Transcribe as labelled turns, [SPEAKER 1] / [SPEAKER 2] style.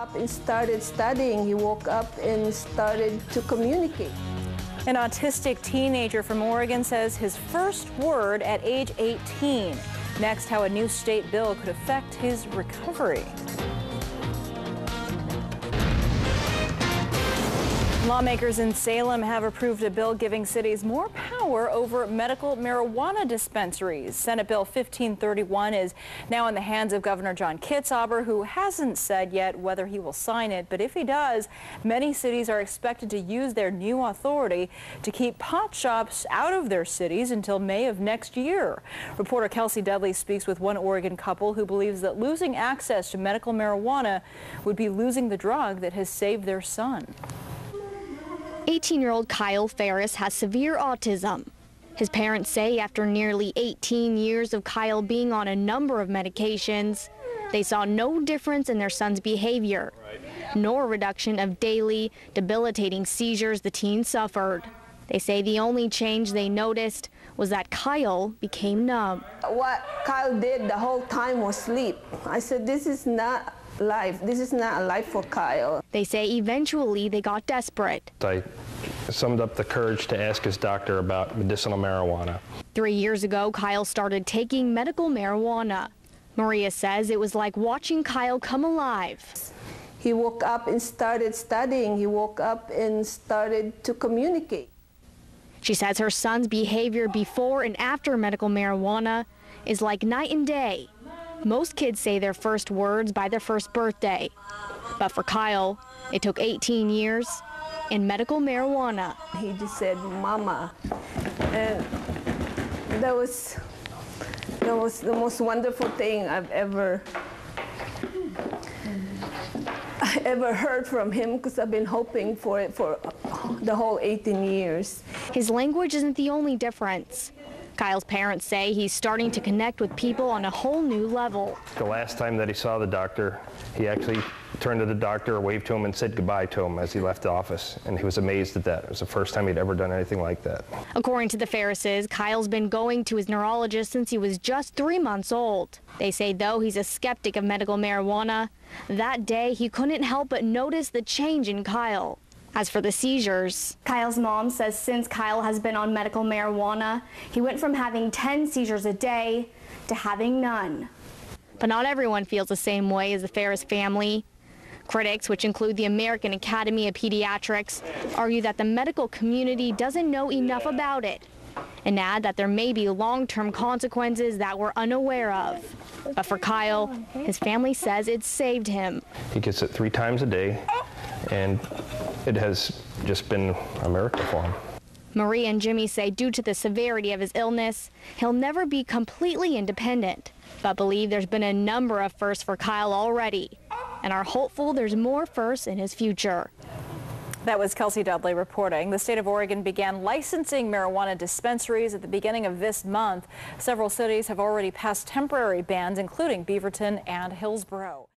[SPEAKER 1] up and started studying. He woke up and started to communicate.
[SPEAKER 2] An autistic teenager from Oregon says his first word at age 18. Next, how a new state bill could affect his recovery. Lawmakers in Salem have approved a bill giving cities more power over medical marijuana dispensaries. Senate Bill 1531 is now in the hands of Governor John Kitzhaber, who hasn't said yet whether he will sign it. But if he does, many cities are expected to use their new authority to keep pot shops out of their cities until May of next year. Reporter Kelsey Dudley speaks with one Oregon couple who believes that losing access to medical marijuana would be losing the drug that has saved their son.
[SPEAKER 3] 18-year-old Kyle Ferris has severe autism. His parents say after nearly 18 years of Kyle being on a number of medications, they saw no difference in their son's behavior, nor reduction of daily, debilitating seizures the teen suffered. They say the only change they noticed was that Kyle became numb.
[SPEAKER 1] What Kyle did the whole time was sleep. I said, this is not life. This is not a life for Kyle.
[SPEAKER 3] They say eventually they got desperate.
[SPEAKER 4] I summed up the courage to ask his doctor about medicinal marijuana.
[SPEAKER 3] 3 years ago, Kyle started taking medical marijuana. Maria says it was like watching Kyle come alive.
[SPEAKER 1] He woke up and started studying. He woke up and started to communicate.
[SPEAKER 3] She says her son's behavior before and after medical marijuana is like night and day. Most kids say their first words by their first birthday. But for Kyle, it took 18 years and medical marijuana.
[SPEAKER 1] He just said, Mama. And that was the most wonderful thing I've ever heard from him, because I've been hoping for it for the whole 18 years.
[SPEAKER 3] His language isn't the only difference. Kyle's parents say he's starting to connect with people on a whole new level.
[SPEAKER 4] The last time that he saw the doctor, he actually turned to the doctor, waved to him, and said goodbye to him as he left the office. And he was amazed at that. It was the first time he'd ever done anything like that.
[SPEAKER 3] According to the Ferrises, Kyle's been going to his neurologist since he was just 3 months old. They say though he's a skeptic of medical marijuana, that day he couldn't help but notice the change in Kyle. As for the seizures, Kyle's mom says since Kyle has been on medical marijuana, he went from having 10 seizures a day to having none. But not everyone feels the same way as the Ferris family. Critics, which include the American Academy of Pediatrics, argue that the medical community doesn't know enough about it and add that there may be long-term consequences that we're unaware of. But for Kyle, his family says it saved him.
[SPEAKER 4] He gets it 3 times a day, and it has just been a miracle for him.
[SPEAKER 3] Marie and Jimmy say due to the severity of his illness, he'll never be completely independent, but believe there's been a number of firsts for Kyle already, and are hopeful there's more firsts in his future.
[SPEAKER 2] That was Kelsey Dudley reporting. The state of Oregon began licensing marijuana dispensaries at the beginning of this month. Several cities have already passed temporary bans, including Beaverton and Hillsborough.